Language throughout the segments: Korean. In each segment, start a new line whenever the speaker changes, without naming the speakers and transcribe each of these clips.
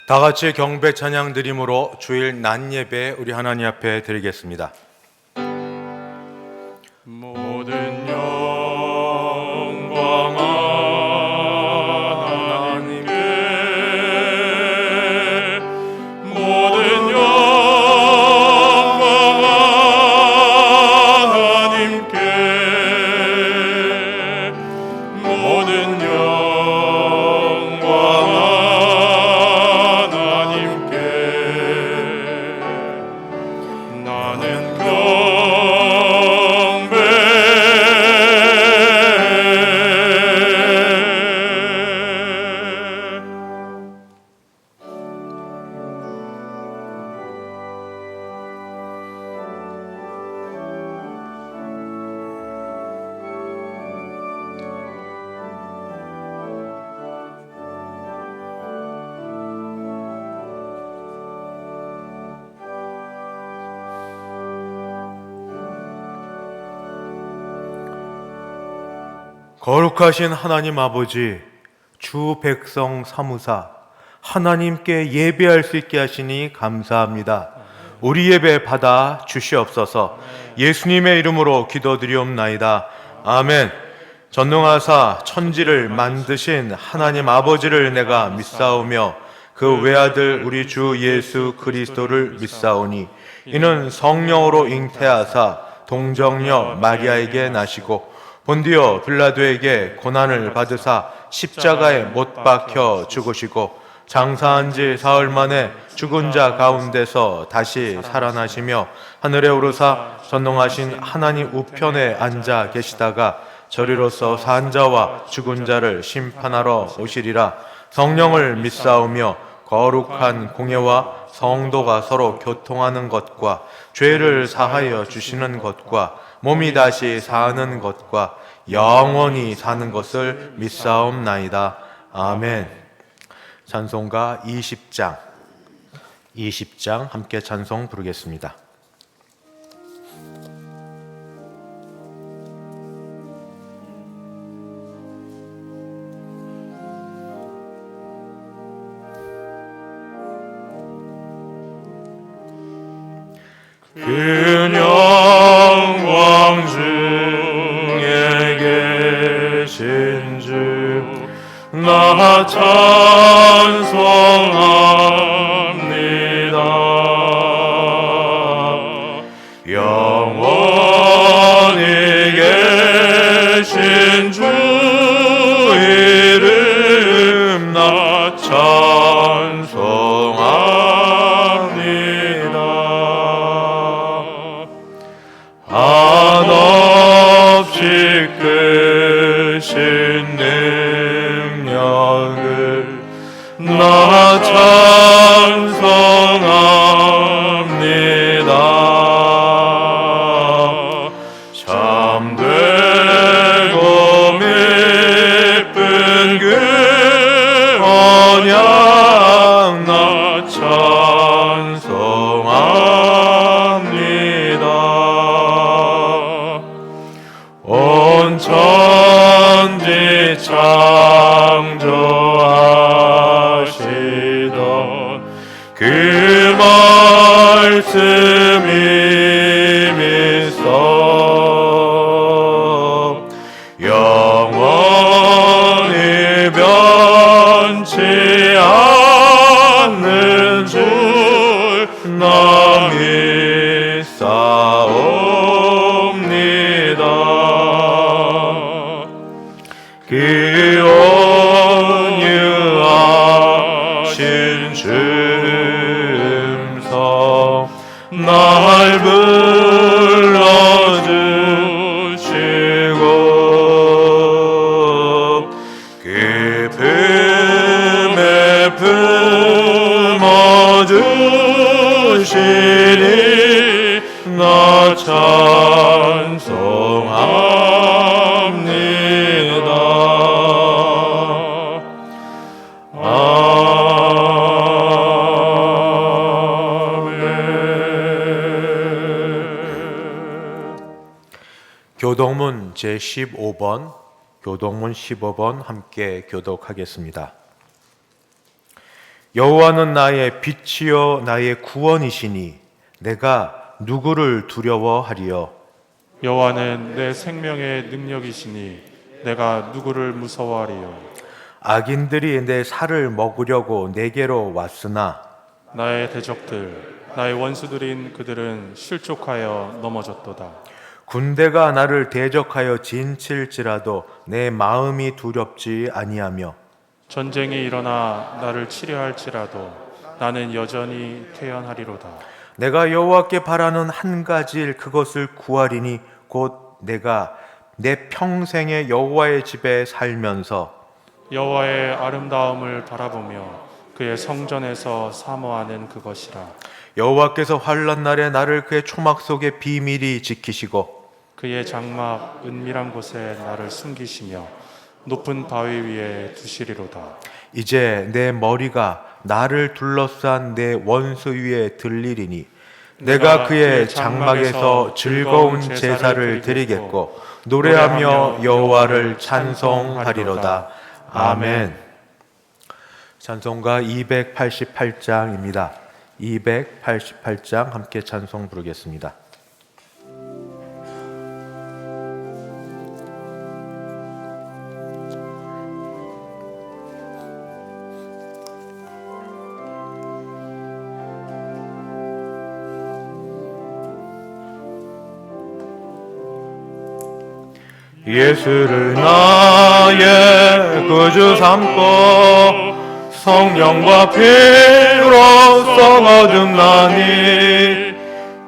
다 같이 경배 찬양 드림으로 주일 낮 예배 우리 하나님 앞에 드리겠습니다.
모든 영광 하나님께, 모든 영광 하나님께, 모든 영광 하나님께. 나는
거룩하신 하나님 아버지, 주 백성 사무사 하나님께 예배할 수 있게 하시니 감사합니다. 우리 예배 받아 주시옵소서. 예수님의 이름으로 기도드리옵나이다. 아멘. 전능하사 천지를 만드신 하나님 아버지를 내가 믿사오며 그 외아들 우리 주 예수 그리스도를 믿사오니 이는 성령으로 잉태하사 동정녀 마리아에게 나시고 본디오 빌라도에게 고난을 받으사 십자가에 못 박혀 죽으시고 장사한 지 사흘 만에 죽은 자 가운데서 다시 살아나시며 하늘에 오르사 전능하신 하나님 우편에 앉아 계시다가 저리로서 산 자와 죽은 자를 심판하러 오시리라. 성령을 믿사오며 거룩한 공예와 성도가 서로 교통하는 것과 죄를 사하여 주시는 것과 몸이 다시 사는 것과 영원히 사는 것을 믿사옵나이다. 아멘. 찬송가 20장 함께 찬송 부르겠습니다.
그 영광 중에 계신 주 나 찬송합니다. 영원히 계신 주 이름 나 찬송합니다. 한없이 크신 능력을 나 찬송합니다. 참되고 미쁜 그 언약 나 찬송합니다. 온 천지 창조하시던 그 말씀이 믿어 영원히 변치 않는 줄 나 믿사옵니다. 그 온유하신 주음성 날 불러주시고 기쁨에 품어주시니 나 찬송합니다.
교독문 제15번, 교독문 15번 함께 교독하겠습니다. 여호와는 나의 빛이요 나의 구원이시니 내가 누구를 두려워하리요.
여호와는 내 생명의 능력이시니 내가 누구를 무서워하리요.
악인들이 내 살을 먹으려고 내게로 왔으나
나의 대적들, 나의 원수들인 그들은 실족하여 넘어졌도다.
군대가 나를 대적하여 진칠지라도 내 마음이 두렵지 아니하며
전쟁이 일어나 나를 치려할지라도 나는 여전히 태연하리로다.
내가 여호와께 바라는 한 가지 일 그것을 구하리니 곧 내가 내 평생에 여호와의 집에 살면서
여호와의 아름다움을 바라보며 그의 성전에서 사모하는 그것이라.
여호와께서 환난 날에 나를 그의 초막 속에 비밀히 지키시고
그의 장막 은밀한 곳에 나를 숨기시며 높은 바위 위에 두시리로다.
이제 내 머리가 나를 둘러싼 내 원수 위에 들리리니 내가 그의 장막에서 즐거운 제사를 드리겠고 노래하며 여호와를 찬송하리로다. 아멘. 찬송가 288장입니다. 288장 함께 찬송 부르겠습니다. 예수를 나의 구주 삼고 성령과 피로써 거듭나니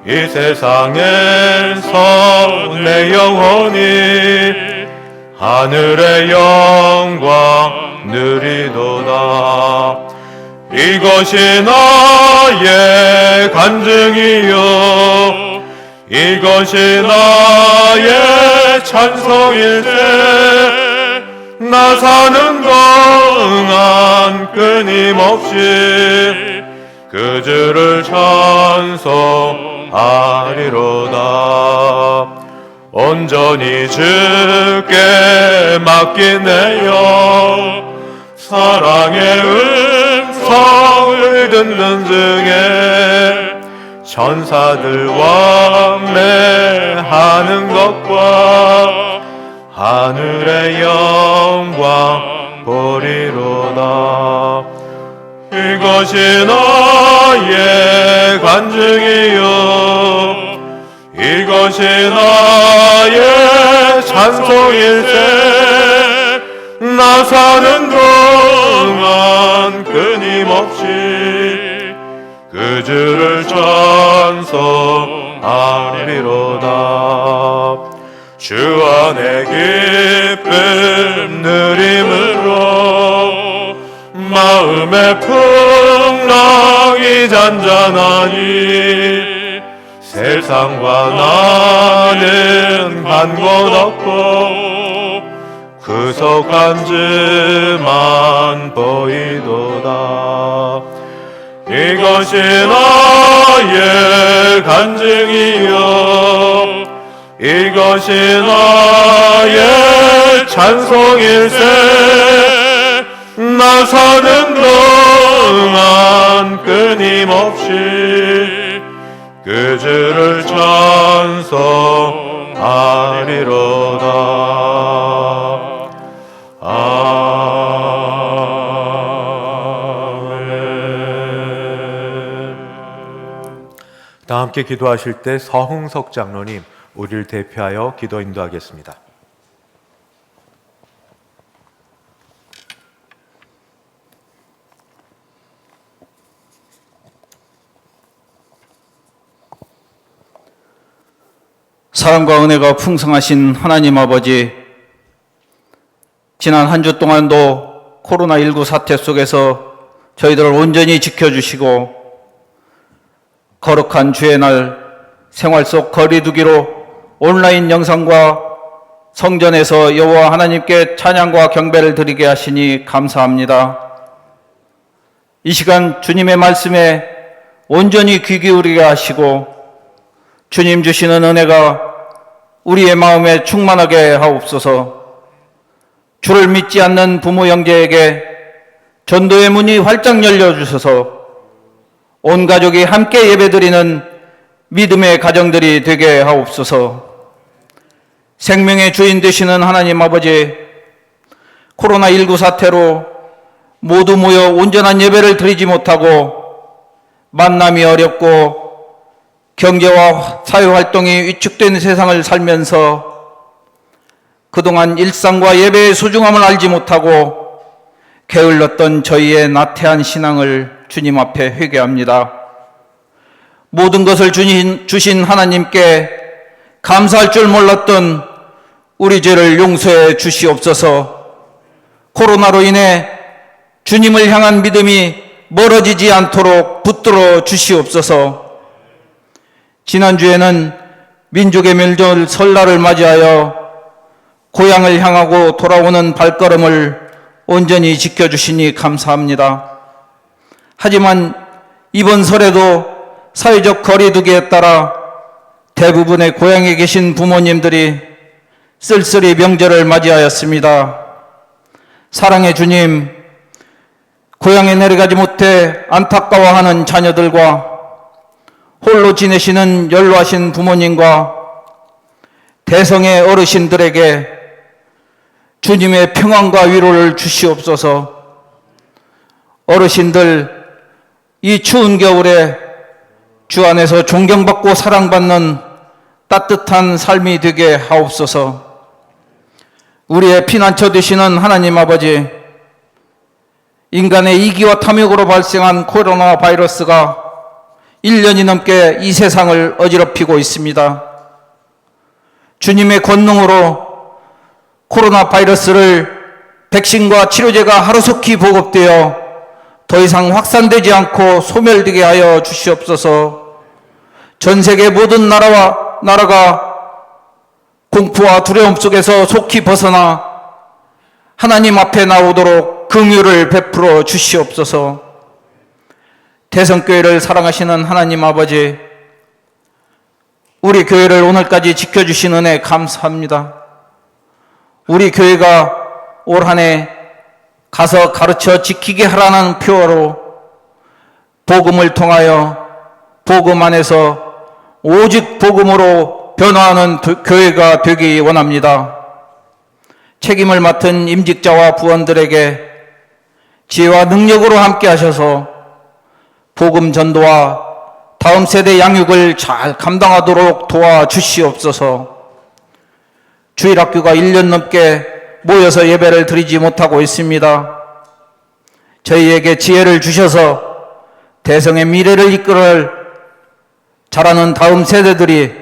이 세상에서 내 영혼이 하늘의 영광 누리도다. 이것이 나의 간증이요 이것이 나의 찬송일세. 나 사는 동안 끊임없이 그 주를 찬송하리로다. 온전히 주께 맡긴 내 영 사랑의 음성을 듣는 중에 천사들 왕래하는 것과 하늘의 영광 보리로다. 이것이 나의 간증이요 이것이 나의 찬송일세. 나 사는 동안 끊임없이 그 주를 찬송하리로다. 주 안에 기쁨 누림으로 마음의 풍랑이 잔잔하니 세상과 나는 간 곳 없고 구속한 주만 보이도다. 이것이 나의 간증이요 이것이 나의 찬송일세. 나 사는 동안 끊임없이 그 주를 찬송하리로다. 다 함께 기도하실 때 서흥석 장로님 우리를 대표하여 기도 인도하겠습니다.
사랑과 은혜가 풍성하신 하나님 아버지, 지난 한 주 동안도 코로나19 사태 속에서 저희들을 온전히 지켜주시고 거룩한 주의 날 생활 속 거리두기로 온라인 영상과 성전에서 여호와 하나님께 찬양과 경배를 드리게 하시니 감사합니다. 이 시간 주님의 말씀에 온전히 귀 기울이게 하시고 주님 주시는 은혜가 우리의 마음에 충만하게 하옵소서. 주를 믿지 않는 부모 형제에게 전도의 문이 활짝 열려주셔서 온 가족이 함께 예배드리는 믿음의 가정들이 되게 하옵소서. 생명의 주인 되시는 하나님 아버지, 코로나19 사태로 모두 모여 온전한 예배를 드리지 못하고 만남이 어렵고 경제와 사회활동이 위축된 세상을 살면서 그동안 일상과 예배의 소중함을 알지 못하고 게을렀던 저희의 나태한 신앙을 주님 앞에 회개합니다. 모든 것을 주신 하나님께 감사할 줄 몰랐던 우리 죄를 용서해 주시옵소서. 코로나로 인해 주님을 향한 믿음이 멀어지지 않도록 붙들어 주시옵소서. 지난주에는 민족의 명절 설날을 맞이하여 고향을 향하고 돌아오는 발걸음을 온전히 지켜주시니 감사합니다. 하지만 이번 설에도 사회적 거리두기에 따라 대부분의 고향에 계신 부모님들이 쓸쓸히 명절을 맞이하였습니다. 사랑의 주님, 고향에 내려가지 못해 안타까워하는 자녀들과 홀로 지내시는 연로하신 부모님과 대성의 어르신들에게 주님의 평안과 위로를 주시옵소서. 어르신들, 이 추운 겨울에 주 안에서 존경받고 사랑받는 따뜻한 삶이 되게 하옵소서. 우리의 피난처 되시는 하나님 아버지, 인간의 이기와 탐욕으로 발생한 코로나 바이러스가 1년이 넘게 이 세상을 어지럽히고 있습니다. 주님의 권능으로 코로나 바이러스를 백신과 치료제가 하루속히 보급되어 더 이상 확산되지 않고 소멸되게 하여 주시옵소서. 전 세계 모든 나라가 공포와 두려움 속에서 속히 벗어나 하나님 앞에 나오도록 긍휼을 베풀어 주시옵소서. 대성교회를 사랑하시는 하나님 아버지, 우리 교회를 오늘까지 지켜주신 은혜 감사합니다. 우리 교회가 올 한 해 가서 가르쳐 지키게 하라는 표어로 복음을 통하여 복음 안에서 오직 복음으로 변화하는 교회가 되기 원합니다. 책임을 맡은 임직자와 부원들에게 지혜와 능력으로 함께 하셔서 복음 전도와 다음 세대 양육을 잘 감당하도록 도와주시옵소서. 주일학교가 1년 넘게 모여서 예배를 드리지 못하고 있습니다. 저희에게 지혜를 주셔서 대성의 미래를 이끌어 자라는 다음 세대들이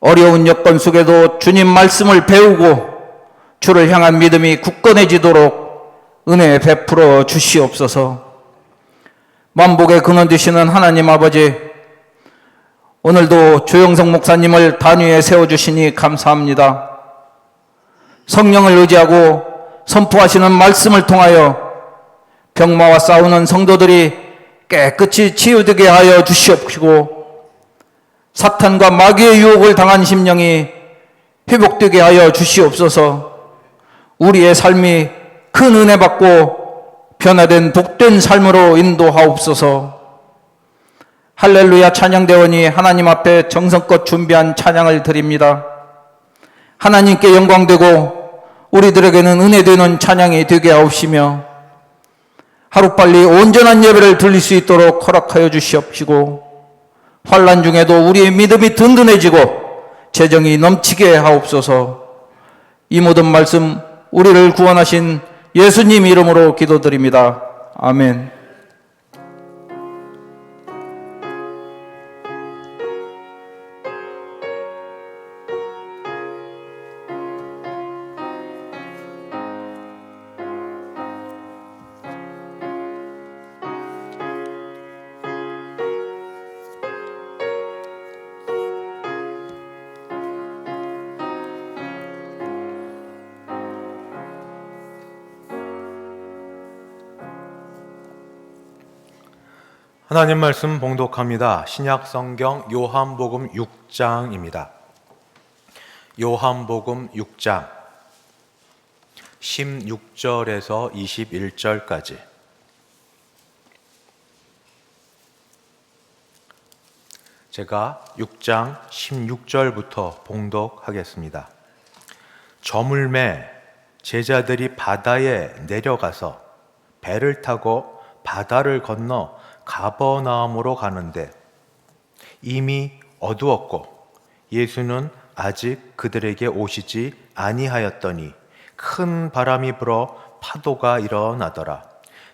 어려운 여건 속에도 주님 말씀을 배우고 주를 향한 믿음이 굳건해지도록 은혜 베풀어 주시옵소서. 만복의 근원 되시는 하나님 아버지, 오늘도 조영석 목사님을 단위에 세워주시니 감사합니다. 성령을 의지하고 선포하시는 말씀을 통하여 병마와 싸우는 성도들이 깨끗이 치유되게 하여 주시옵시고 사탄과 마귀의 유혹을 당한 심령이 회복되게 하여 주시옵소서. 우리의 삶이 큰 은혜 받고 변화된 복된 삶으로 인도하옵소서. 할렐루야 찬양대원이 하나님 앞에 정성껏 준비한 찬양을 드립니다. 하나님께 영광되고 우리들에게는 은혜되는 찬양이 되게 하옵시며 하루빨리 온전한 예배를 드릴 수 있도록 허락하여 주시옵시고 환난 중에도 우리의 믿음이 든든해지고 재정이 넘치게 하옵소서. 이 모든 말씀 우리를 구원하신 예수님 이름으로 기도드립니다. 아멘.
하나님 말씀 봉독합니다. 신약 성경 요한복음 6장입니다. 요한복음 6장 16절에서 21절까지. 제가 6장 16절부터 봉독하겠습니다. 저물매 제자들이 바다에 내려가서 배를 타고 바다를 건너 가버나움으로 가는데 이미 어두웠고 예수는 아직 그들에게 오시지 아니하였더니 큰 바람이 불어 파도가 일어나더라.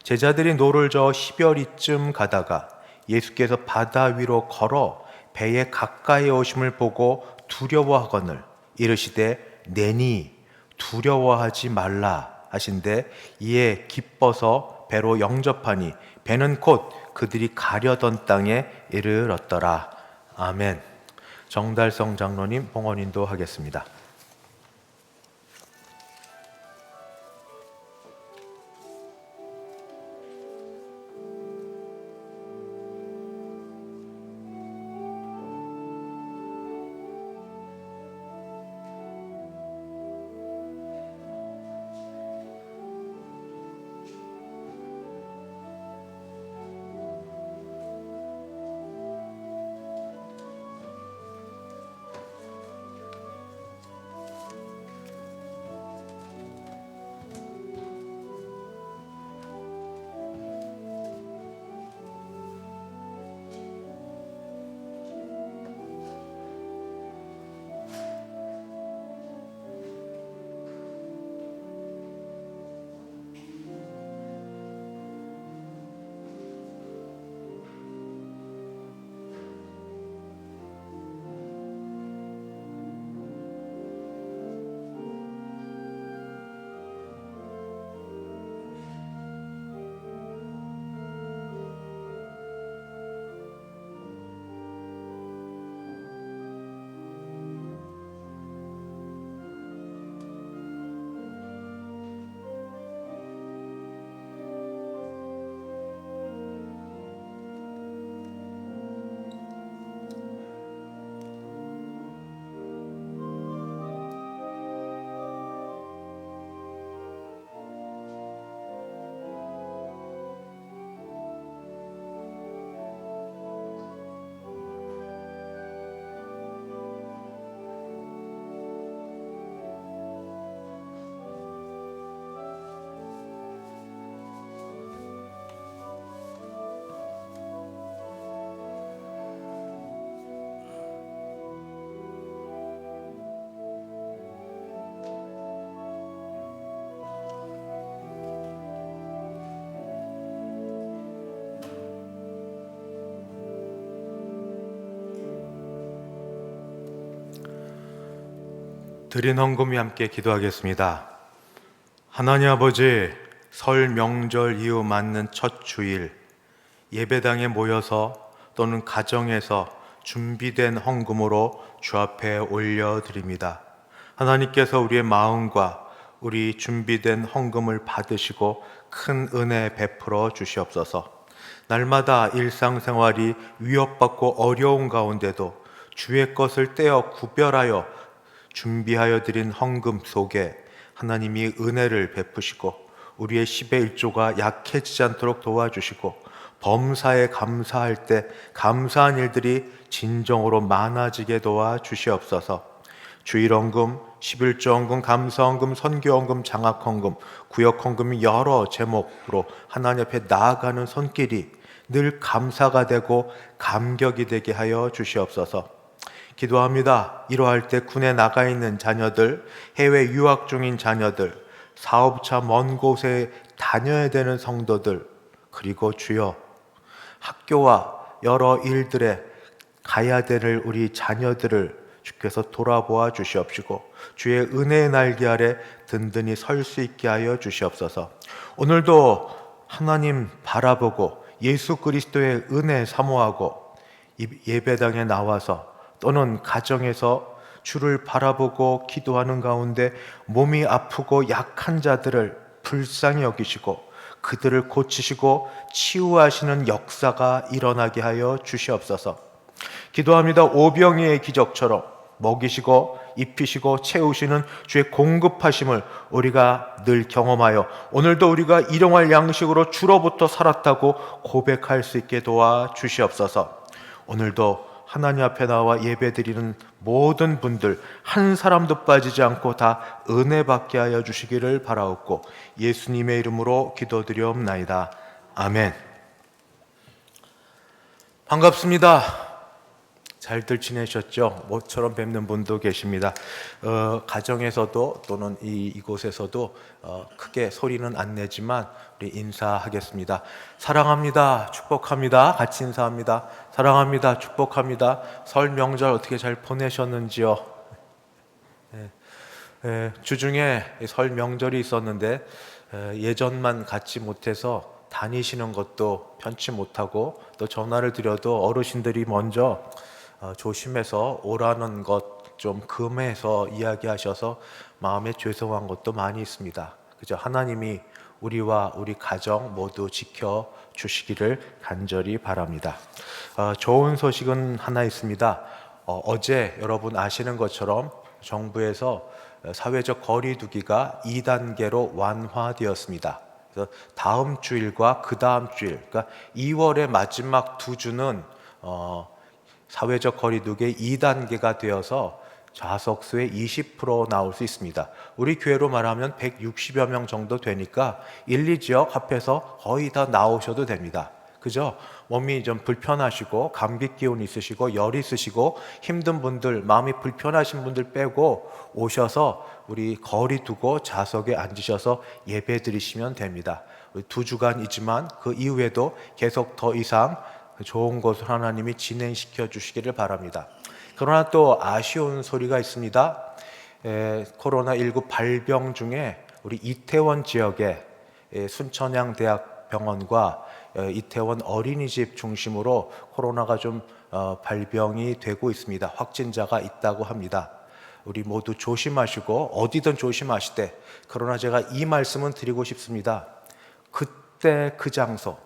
제자들이 노를 저어 10여리쯤 가다가 예수께서 바다 위로 걸어 배에 가까이 오심을 보고 두려워하거늘 이르시되 내니 두려워하지 말라 하신대 이에 기뻐서 배로 영접하니 배는 곧 그들이 가려던 땅에 이르렀더라. 아멘. 정달성 장로님 봉헌인도 하겠습니다. 드린 헌금이 함께 기도하겠습니다. 하나님 아버지, 설 명절 이후 맞는 첫 주일 예배당에 모여서 또는 가정에서 준비된 헌금으로 주 앞에 올려드립니다. 하나님께서 우리의 마음과 우리 준비된 헌금을 받으시고 큰 은혜 베풀어 주시옵소서. 날마다 일상생활이 위협받고 어려운 가운데도 주의 것을 떼어 구별하여 준비하여 드린 헌금 속에 하나님이 은혜를 베푸시고 우리의 10의 1조가 약해지지 않도록 도와주시고 범사에 감사할 때 감사한 일들이 진정으로 많아지게 도와주시옵소서. 주일헌금, 11조 헌금, 감사헌금, 선교헌금, 장학헌금, 구역헌금 여러 제목으로 하나님 앞에 나아가는 손길이 늘 감사가 되고 감격이 되게 하여 주시옵소서. 기도합니다. 이러할 때 군에 나가 있는 자녀들, 해외 유학 중인 자녀들, 사업차 먼 곳에 다녀야 되는 성도들, 그리고 주여 학교와 여러 일들에 가야 될 우리 자녀들을 주께서 돌아보아 주시옵시고 주의 은혜의 날개 아래 든든히 설 수 있게 하여 주시옵소서. 오늘도 하나님 바라보고 예수 그리스도의 은혜 사모하고 예배당에 나와서 또는 가정에서 주를 바라보고 기도하는 가운데 몸이 아프고 약한 자들을 불쌍히 여기시고 그들을 고치시고 치유하시는 역사가 일어나게 하여 주시옵소서. 기도합니다. 오병이의 기적처럼 먹이시고 입히시고 채우시는 주의 공급하심을 우리가 늘 경험하여 오늘도 우리가 일용할 양식으로 주로부터 살았다고 고백할 수 있게 도와 주시옵소서. 오늘도 하나님 앞에 나와 예배드리는 모든 분들 한 사람도 빠지지 않고 다 은혜 받게 하여 주시기를 바라옵고 예수님의 이름으로 기도드리옵나이다. 아멘. 반갑습니다. 잘들 지내셨죠? 모처럼 뵙는 분도 계십니다. 가정에서도 또는 이곳에서도 크게 소리는 안 내지만 우리 인사하겠습니다. 사랑합니다. 축복합니다. 같이 인사합니다. 사랑합니다. 축복합니다. 설 명절 어떻게 잘 보내셨는지요? 주중에 설 명절이 있었는데 예전만 같지 못해서 다니시는 것도 편치 못하고 또 전화를 드려도 어르신들이 먼저 조심해서 오라는 것 좀 금해서 이야기하셔서 마음에 죄송한 것도 많이 있습니다. 그저 하나님이 우리와 우리 가정 모두 지켜 주시기를 간절히 바랍니다. 좋은 소식은 하나 있습니다. 어제 여러분 아시는 것처럼 정부에서 사회적 거리두기가 2단계로 완화되었습니다. 그래서 다음 주일과 그 다음 주일, 그러니까 2월의 마지막 두 주는 사회적 거리두기 2단계가 되어서 좌석수의 20% 나올 수 있습니다. 우리 교회로 말하면 160여 명 정도 되니까 1, 2지역 합해서 거의 다 나오셔도 됩니다. 그죠? 몸이 좀 불편하시고 감기 기운 있으시고 열 있으시고 힘든 분들, 마음이 불편하신 분들 빼고 오셔서 우리 거리 두고 좌석에 앉으셔서 예배 드리시면 됩니다. 2주간이지만 그 이후에도 계속 더 이상 좋은 것을 하나님이 진행시켜 주시기를 바랍니다. 그러나 또 아쉬운 소리가 있습니다. 코로나19 발병 중에 우리 이태원 지역에 순천향대학병원과 이태원 어린이집 중심으로 코로나가 좀 발병이 되고 있습니다. 확진자가 있다고 합니다. 우리 모두 조심하시고 어디든 조심하시되, 그러나 제가 이 말씀은 드리고 싶습니다. 그때 그 장소,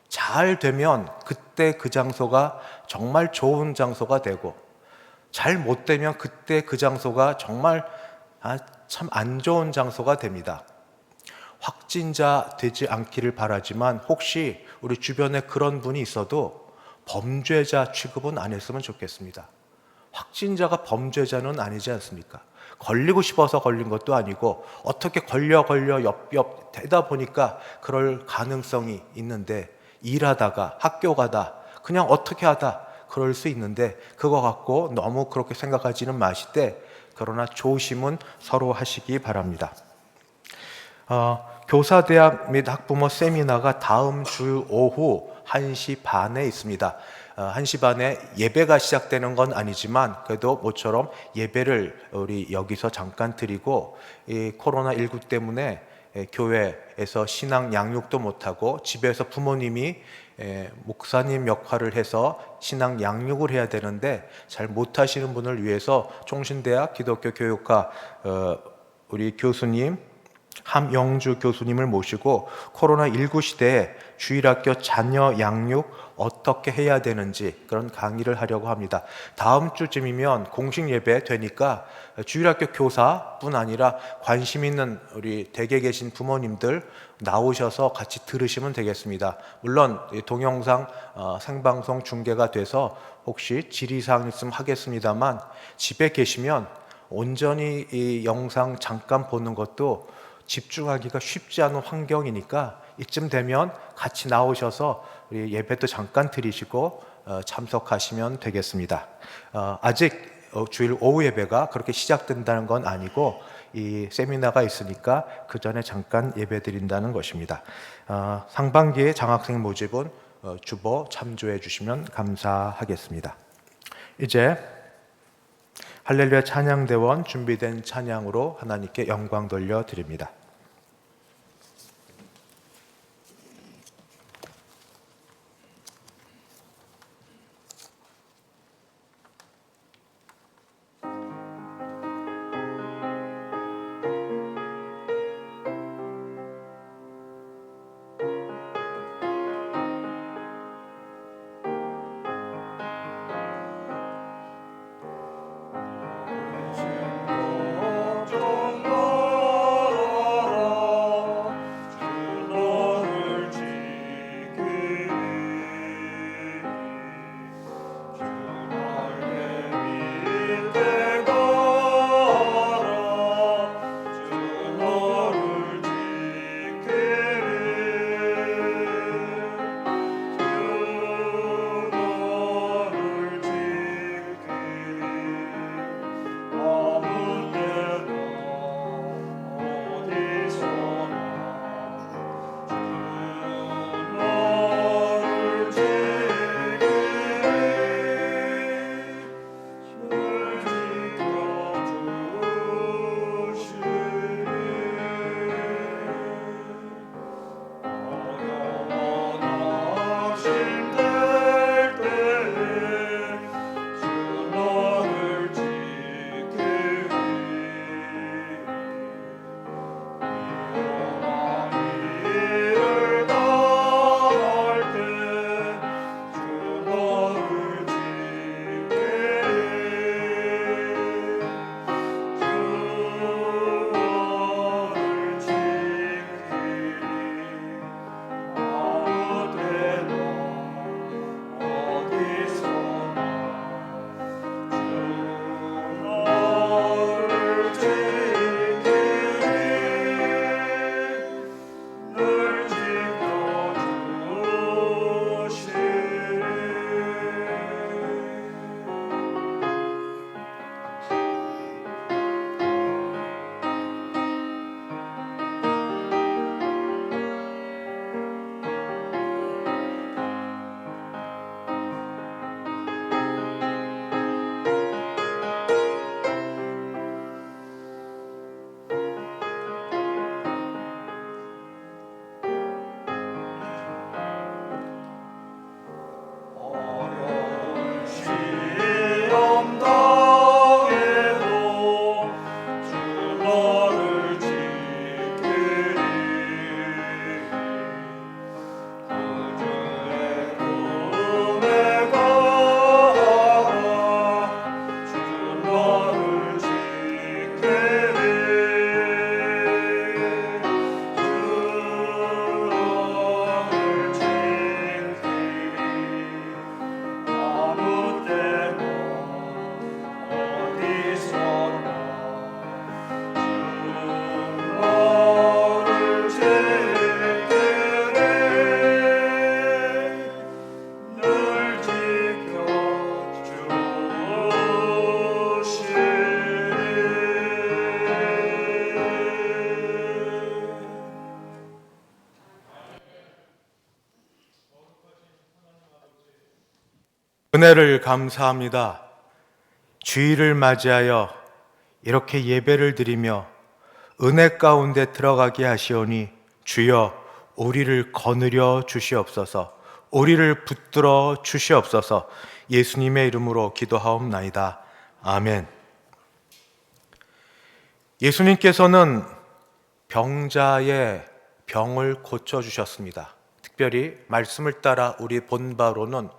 잘 되면 그때 그 장소가 정말 좋은 장소가 되고, 잘 못 되면 그때 그 장소가 정말 참 안 좋은 장소가 됩니다. 확진자 되지 않기를 바라지만 혹시 우리 주변에 그런 분이 있어도 범죄자 취급은 안 했으면 좋겠습니다. 확진자가 범죄자는 아니지 않습니까? 걸리고 싶어서 걸린 것도 아니고 어떻게 걸려 옆 되다 보니까 그럴 가능성이 있는데, 일하다가 학교 가다 그냥 어떻게 하다 그럴 수 있는데 그거 갖고 너무 그렇게 생각하지는 마시되, 그러나 조심은 서로 하시기 바랍니다. 교사대학 및 학부모 세미나가 다음 주 오후 1시 반에 있습니다. 1시 반에 예배가 시작되는 건 아니지만 그래도 모처럼 예배를 우리 여기서 잠깐 드리고, 이 코로나19 때문에 교회에서 신앙 양육도 못하고 집에서 부모님이 목사님 역할을 해서 신앙 양육을 해야 되는데 잘 못하시는 분을 위해서 총신대학 기독교 교육과 우리 교수님 함영주 교수님을 모시고 코로나19 시대에 주일학교 자녀 양육 어떻게 해야 되는지 그런 강의를 하려고 합니다. 다음 주쯤이면 공식 예배 되니까 주일학교 교사뿐 아니라 관심 있는 우리 댁에 계신 부모님들 나오셔서 같이 들으시면 되겠습니다. 물론 동영상 생방송 중계가 돼서 혹시 질의사항 있으면 하겠습니다만, 집에 계시면 온전히 이 영상 잠깐 보는 것도 집중하기가 쉽지 않은 환경이니까 이쯤 되면 같이 나오셔서 우리 예배도 잠깐 드리시고 참석하시면 되겠습니다. 아직 주일 오후 예배가 그렇게 시작된다는 건 아니고 이 세미나가 있으니까 그 전에 잠깐 예배 드린다는 것입니다. 상반기의 장학생 모집은 주보 참조해 주시면 감사하겠습니다. 이제 할렐루야 찬양대원 준비된 찬양으로 하나님께 영광 돌려 드립니다. 은혜를 감사합니다. 주일을 맞이하여 이렇게 예배를 드리며 은혜 가운데 들어가게 하시오니 주여 우리를 거느려 주시옵소서, 우리를 붙들어 주시옵소서. 예수님의 이름으로 기도하옵나이다. 아멘. 예수님께서는 병자의 병을 고쳐주셨습니다. 특별히 말씀을 따라 우리 본바로는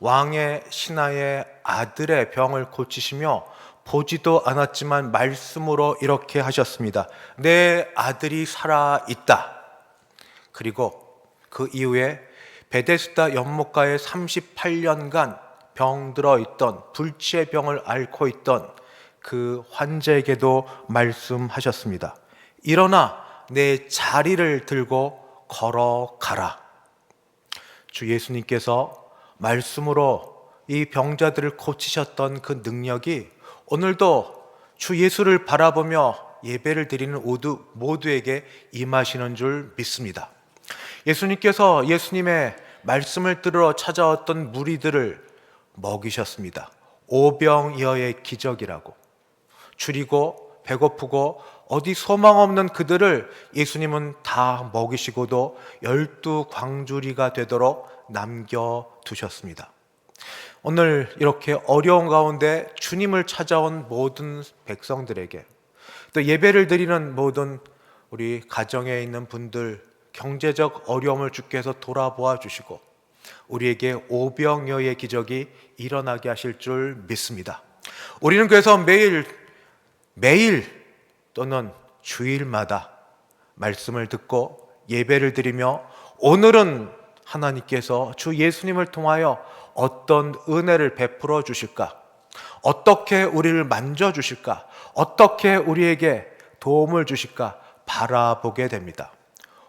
왕의 신하의 아들의 병을 고치시며 보지도 않았지만 말씀으로 이렇게 하셨습니다. 내 아들이 살아있다. 그리고 그 이후에 베데스다 연못가에 38년간 병들어 있던, 불치의 병을 앓고 있던 그 환자에게도 말씀하셨습니다. 일어나 내 자리를 들고 걸어가라. 주 예수님께서 말씀으로 이 병자들을 고치셨던 그 능력이 오늘도 주 예수를 바라보며 예배를 드리는 모두에게 임하시는 줄 믿습니다. 예수님께서 예수님의 말씀을 들으러 찾아왔던 무리들을 먹이셨습니다. 오병이어의 기적이라고. 줄이고 배고프고 어디 소망 없는 그들을 예수님은 다 먹이시고도 12광주리가 되도록 남겨두셨습니다. 오늘 이렇게 어려운 가운데 주님을 찾아온 모든 백성들에게, 또 예배를 드리는 모든 우리 가정에 있는 분들, 경제적 어려움을 주께서 돌아보아 주시고 우리에게 오병이어의 기적이 일어나게 하실 줄 믿습니다. 우리는 그래서 매일 또는 주일마다 말씀을 듣고 예배를 드리며 오늘은 하나님께서 주 예수님을 통하여 어떤 은혜를 베풀어 주실까? 어떻게 우리를 만져 주실까? 어떻게 우리에게 도움을 주실까? 바라보게 됩니다.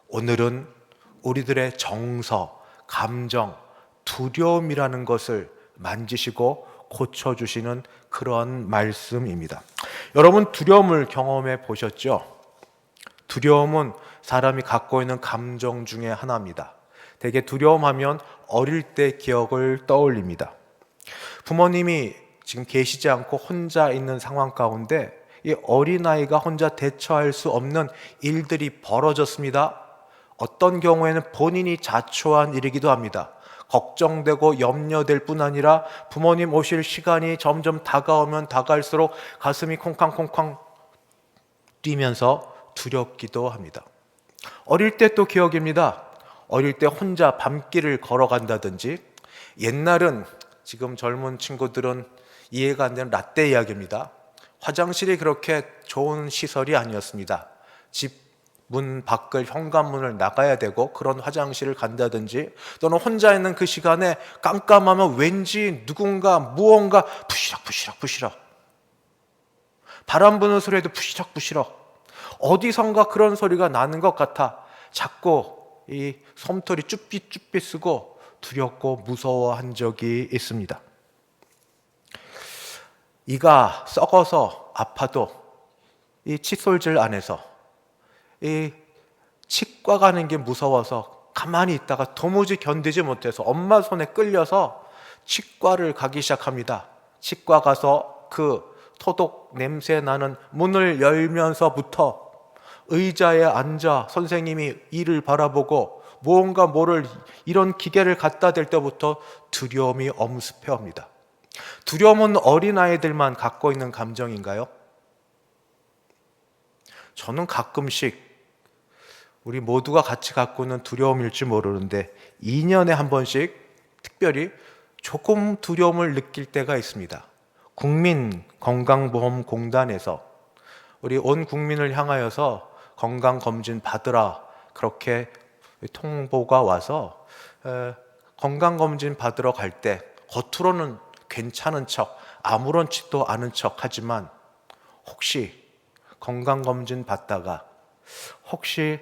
오늘은 우리들의 정서, 감정, 두려움이라는 것을 만지시고 고쳐주시는 그런 말씀입니다. 여러분, 두려움을 경험해 보셨죠? 두려움은 사람이 갖고 있는 감정 중에 하나입니다. 대개 두려움하면 어릴 때 기억을 떠올립니다. 부모님이 지금 계시지 않고 혼자 있는 상황 가운데 이 어린아이가 혼자 대처할 수 없는 일들이 벌어졌습니다. 어떤 경우에는 본인이 자초한 일이기도 합니다. 걱정되고 염려될 뿐 아니라 부모님 오실 시간이 점점 다가오면 다가올수록 가슴이 콩쾅콩쾅 뛰면서 두렵기도 합니다. 어릴 때 또 기억입니다. 어릴 때 혼자 밤길을 걸어간다든지, 옛날은, 지금 젊은 친구들은 이해가 안 되는 라떼 이야기입니다. 화장실이 그렇게 좋은 시설이 아니었습니다. 집 문 밖을 현관문을 나가야 되고 그런 화장실을 간다든지, 또는 혼자 있는 그 시간에 깜깜하면 왠지 누군가 무언가 부시럭 바람 부는 소리에도 부시럭 어디선가 그런 소리가 나는 것 같아 자꾸 이 솜털이 쭈삣쭈삣 쓰고 두렵고 무서워한 적이 있습니다. 이가 썩어서 아파도 이 칫솔질 안에서 이 치과 가는 게 무서워서 가만히 있다가 도무지 견디지 못해서 엄마 손에 끌려서 치과를 가기 시작합니다. 치과 가서 그 토독 냄새 나는 문을 열면서부터 의자에 앉아 선생님이 이를 바라보고 무언가 뭐를 이런 기계를 갖다 댈 때부터 두려움이 엄습해 옵니다. 두려움은 어린아이들만 갖고 있는 감정인가요? 저는 가끔씩 우리 모두가 같이 갖고 있는 두려움일지 모르는데 2년에 한 번씩 특별히 조금 두려움을 느낄 때가 있습니다. 국민건강보험공단에서 우리 온 국민을 향하여서 건강검진 받으라 그렇게 통보가 와서 건강검진 받으러 갈 때 겉으로는 괜찮은 척 아무렇지도 않은 척 하지만 혹시 건강검진 받다가 혹시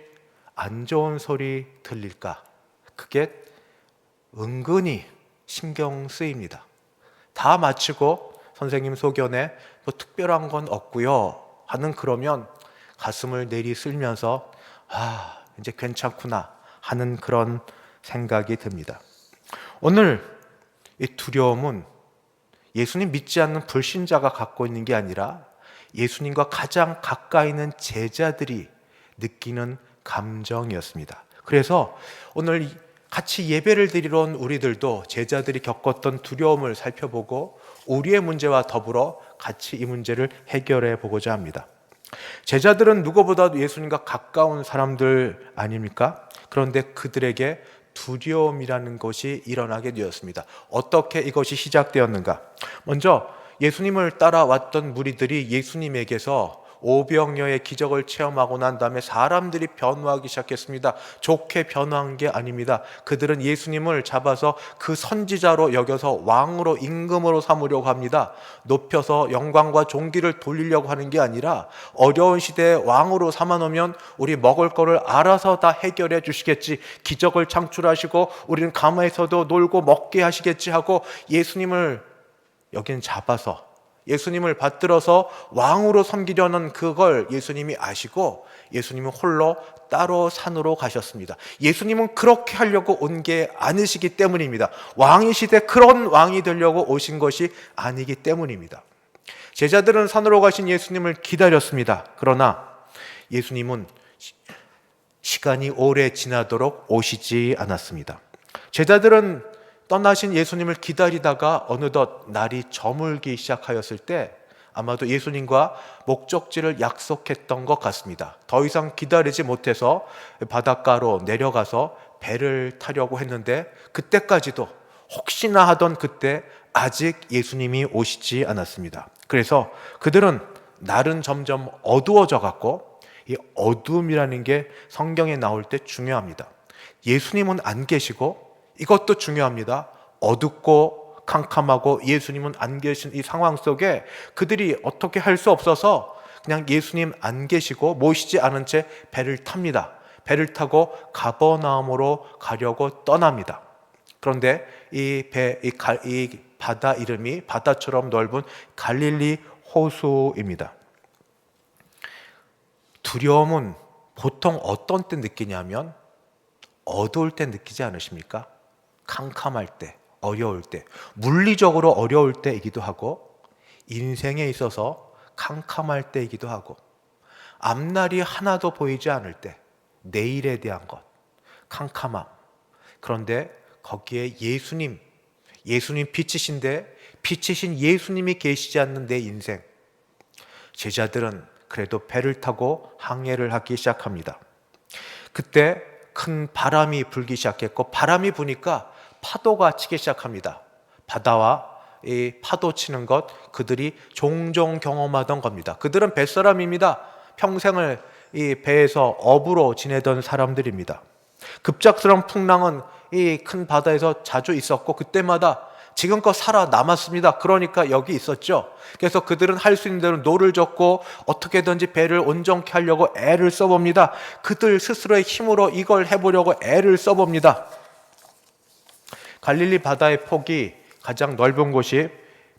안 좋은 소리 들릴까? 그게 은근히 신경 쓰입니다. 다 마치고 선생님 소견에 뭐 특별한 건 없고요 하는 그러면 가슴을 내리쓸면서 이제 괜찮구나 하는 그런 생각이 듭니다. 오늘 이 두려움은 예수님 믿지 않는 불신자가 갖고 있는 게 아니라 예수님과 가장 가까이 있는 제자들이 느끼는 감정이었습니다. 그래서 오늘 같이 예배를 드리러 온 우리들도 제자들이 겪었던 두려움을 살펴보고 우리의 문제와 더불어 같이 이 문제를 해결해 보고자 합니다. 제자들은 누구보다도 예수님과 가까운 사람들 아닙니까? 그런데 그들에게 두려움이라는 것이 일어나게 되었습니다. 어떻게 이것이 시작되었는가? 먼저 예수님을 따라왔던 무리들이 예수님에게서 오병여의 기적을 체험하고 난 다음에 사람들이 변화하기 시작했습니다. 좋게 변화한 게 아닙니다. 그들은 예수님을 잡아서 그 선지자로 여겨서 왕으로 임금으로 삼으려고 합니다. 높여서 영광과 존귀를 돌리려고 하는 게 아니라 어려운 시대에 왕으로 삼아놓으면 우리 먹을 거를 알아서 다 해결해 주시겠지, 기적을 창출하시고 우리는 가마에서도 놀고 먹게 하시겠지 하고 예수님을 여긴 잡아서 예수님을 받들어서 왕으로 섬기려는 그걸 예수님이 아시고 예수님은 홀로 따로 산으로 가셨습니다. 예수님은 그렇게 하려고 온 게 아니시기 때문입니다. 왕이시되 그런 왕이 되려고 오신 것이 아니기 때문입니다. 제자들은 산으로 가신 예수님을 기다렸습니다. 그러나 예수님은 시간이 오래 지나도록 오시지 않았습니다. 제자들은 떠나신 예수님을 기다리다가 어느덧 날이 저물기 시작하였을 때 아마도 예수님과 목적지를 약속했던 것 같습니다. 더 이상 기다리지 못해서 바닷가로 내려가서 배를 타려고 했는데 그때까지도 혹시나 하던 그때 아직 예수님이 오시지 않았습니다. 그래서 그들은 날은 점점 어두워져 갔고 이 어둠이라는 게 성경에 나올 때 중요합니다. 예수님은 안 계시고 이것도 중요합니다. 어둡고 캄캄하고 예수님은 안 계신 이 상황 속에 그들이 어떻게 할 수 없어서 그냥 예수님 안 계시고 모시지 않은 채 배를 탑니다. 배를 타고 가버나움으로 가려고 떠납니다. 그런데 이 바다 이름이 바다처럼 넓은 갈릴리 호수입니다. 두려움은 보통 어떤 때 느끼냐면 어두울 때 느끼지 않으십니까? 캄캄할 때, 어려울 때, 물리적으로 어려울 때이기도 하고 인생에 있어서 캄캄할 때이기도 하고 앞날이 하나도 보이지 않을 때, 내일에 대한 것, 캄캄함. 그런데 거기에 예수님 빛이신데 빛이신 예수님이 계시지 않는 내 인생. 제자들은 그래도 배를 타고 항해를 하기 시작합니다. 그때 큰 바람이 불기 시작했고, 바람이 부니까 파도가 치기 시작합니다. 바다와 이 파도 치는 것, 그들이 종종 경험하던 겁니다. 그들은 뱃사람입니다. 평생을 이 배에서 어부로 지내던 사람들입니다. 급작스러운 풍랑은 이 큰 바다에서 자주 있었고, 그때마다 지금껏 살아남았습니다. 그러니까 여기 있었죠. 그래서 그들은 할 수 있는 대로 노를 젓고 어떻게든지 배를 온전케 하려고 애를 써봅니다. 그들 스스로의 힘으로 이걸 해보려고 애를 써봅니다. 갈릴리 바다의 폭이 가장 넓은 곳이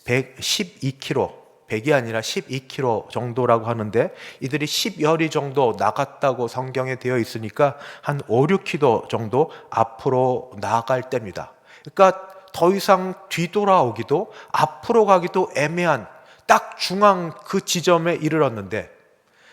112km, 100이 아니라 12km 정도라고 하는데, 이들이 10여리 정도 나갔다고 성경에 되어 있으니까 한 5, 6km 정도 앞으로 나아갈 때입니다. 그러니까 더 이상 뒤돌아오기도 앞으로 가기도 애매한 딱 중앙 그 지점에 이르렀는데,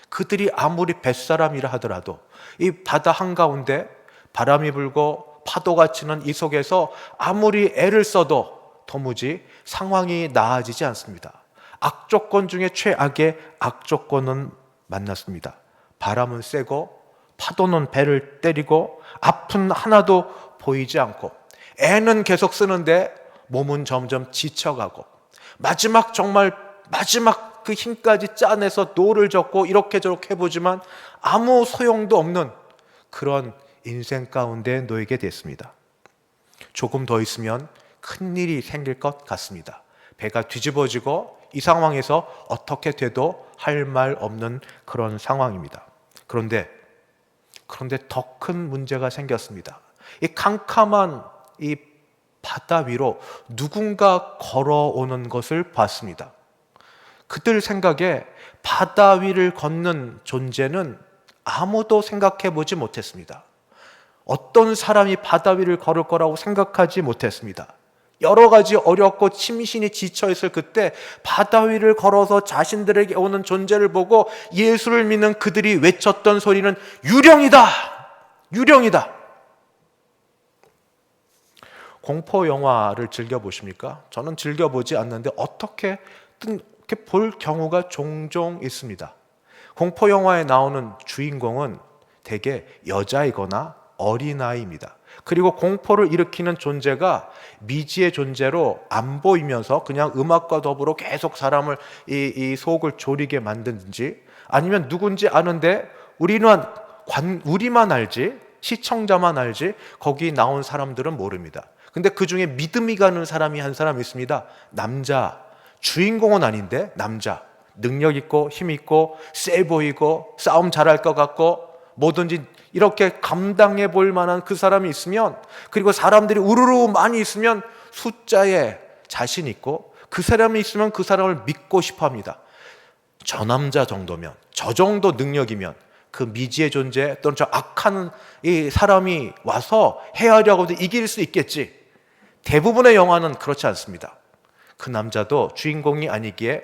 그들이 아무리 뱃사람이라 하더라도 이 바다 한가운데 바람이 불고 파도가 치는 이 속에서 아무리 애를 써도 도무지 상황이 나아지지 않습니다. 악조건 중에 최악의 악조건은 만났습니다. 바람은 세고 파도는 배를 때리고 앞은 하나도 보이지 않고, 애는 계속 쓰는데 몸은 점점 지쳐가고, 정말 마지막 그 힘까지 짜내서 노를 젓고 이렇게 저렇게 해보지만 아무 소용도 없는 그런 인생 가운데 놓이게 됐습니다. 조금 더 있으면 큰일이 생길 것 같습니다. 배가 뒤집어지고 이 상황에서 어떻게 돼도 할 말 없는 그런 상황입니다. 그런데 더 큰 문제가 생겼습니다. 이 캄캄한 이 바다 위로 누군가 걸어오는 것을 봤습니다. 그들 생각에 바다 위를 걷는 존재는 아무도 생각해 보지 못했습니다. 어떤 사람이 바다 위를 걸을 거라고 생각하지 못했습니다. 여러 가지 어렵고 심신이 지쳐있을 그때 바다 위를 걸어서 자신들에게 오는 존재를 보고 예수를 믿는 그들이 외쳤던 소리는 유령이다! 유령이다! 공포 영화를 즐겨보십니까? 저는 즐겨보지 않는데 어떻게 볼 경우가 종종 있습니다. 공포 영화에 나오는 주인공은 대개 여자이거나 어린아이입니다. 그리고 공포를 일으키는 존재가 미지의 존재로 안 보이면서 그냥 음악과 더불어 계속 사람을 이 속을 졸이게 만드는지, 아니면 누군지 아는데 우리만 알지, 시청자만 알지 거기 나온 사람들은 모릅니다. 근데 그 중에 믿음이 가는 사람이 한 사람 있습니다. 남자, 주인공은 아닌데 남자, 능력 있고 힘 있고 세 보이고 싸움 잘할 것 같고 뭐든지 이렇게 감당해 볼 만한 그 사람이 있으면, 그리고 사람들이 우르르 많이 있으면 숫자에 자신 있고 그 사람이 있으면 그 사람을 믿고 싶어 합니다. 저 남자 정도면, 저 정도 능력이면 그 미지의 존재 또는 저 악한 이 사람이 와서 헤아려고도 이길 수 있겠지. 대부분의 영화는 그렇지 않습니다. 그 남자도 주인공이 아니기에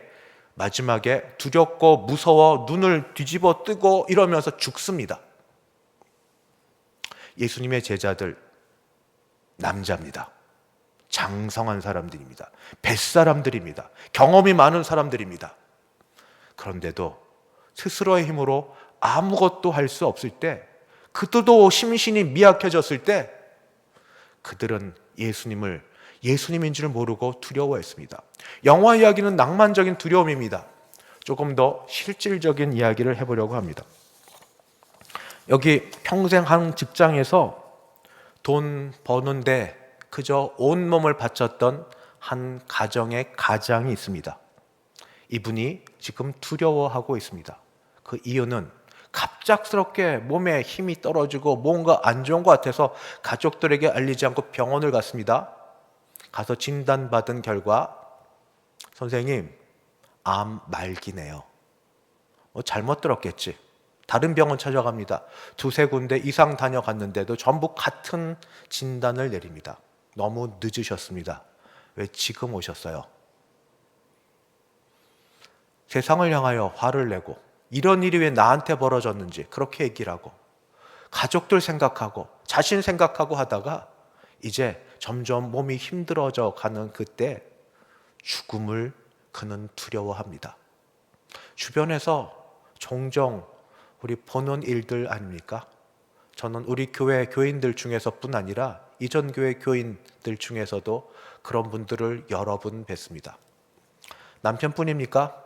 마지막에 두렵고 무서워 눈을 뒤집어 뜨고 이러면서 죽습니다. 예수님의 제자들 남자입니다. 장성한 사람들입니다. 뱃사람들입니다. 경험이 많은 사람들입니다. 그런데도 스스로의 힘으로 아무것도 할 수 없을 때, 그들도 심신이 미약해졌을 때 그들은 예수님인 줄 모르고 두려워했습니다. 영화 이야기는 낭만적인 두려움입니다. 조금 더 실질적인 이야기를 해보려고 합니다. 여기 평생 한 직장에서 돈 버는데 그저 온몸을 바쳤던 한 가정의 가장이 있습니다. 이분이 지금 두려워하고 있습니다. 그 이유는 갑작스럽게 몸에 힘이 떨어지고 뭔가 안 좋은 것 같아서 가족들에게 알리지 않고 병원을 갔습니다. 가서 진단받은 결과, 선생님, 암 말기네요. 잘못 들었겠지. 다른 병원 찾아갑니다. 두세 군데 이상 다녀갔는데도 전부 같은 진단을 내립니다. 너무 늦으셨습니다. 왜 지금 오셨어요? 세상을 향하여 화를 내고 이런 일이 왜 나한테 벌어졌는지 그렇게 얘기를 하고 가족들 생각하고 자신 생각하고 하다가 이제 점점 몸이 힘들어져 가는 그때 죽음을 그는 두려워합니다. 주변에서 종종 우리 보는 일들 아닙니까? 저는 우리 교회 교인들 중에서뿐 아니라 이전 교회 교인들 중에서도 그런 분들을 여러 분 뵀습니다. 남편뿐입니까?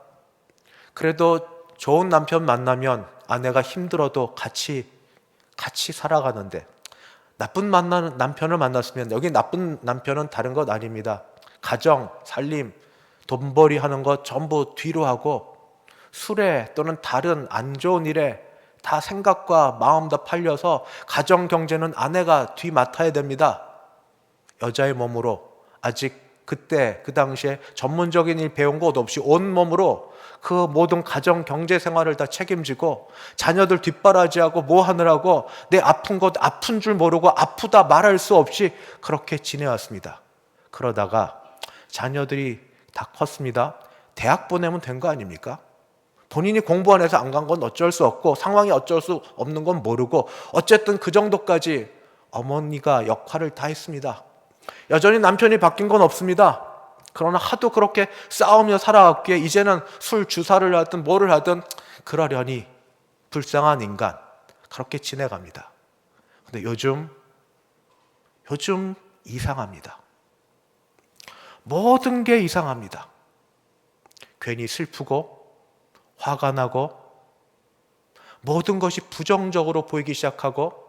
그래도 좋은 남편 만나면 아내가 힘들어도 같이 살아가는데 나쁜 남편을 만났으면, 여기 나쁜 남편은 다른 것 아닙니다. 가정, 살림, 돈벌이 하는 것 전부 뒤로 하고 술에 또는 다른 안 좋은 일에 다 생각과 마음 다 팔려서 가정 경제는 아내가 뒤 맡아야 됩니다. 여자의 몸으로 아직 그때 그 당시에 전문적인 일 배운 것 없이 온 몸으로 그 모든 가정 경제 생활을 다 책임지고 자녀들 뒷바라지하고 뭐 하느라고 내 아픈 것 아픈 줄 모르고 아프다 말할 수 없이 그렇게 지내왔습니다. 그러다가 자녀들이 다 컸습니다. 대학 보내면 된 거 아닙니까? 본인이 공부 안 해서 안 간 건 어쩔 수 없고 상황이 어쩔 수 없는 건 모르고 어쨌든 그 정도까지 어머니가 역할을 다 했습니다. 여전히 남편이 바뀐 건 없습니다. 그러나 하도 그렇게 싸우며 살아왔기에 이제는 술 주사를 하든 뭐를 하든 그러려니 불쌍한 인간 그렇게 지내갑니다. 근데 요즘 이상합니다. 모든 게 이상합니다. 괜히 슬프고 화가 나고 모든 것이 부정적으로 보이기 시작하고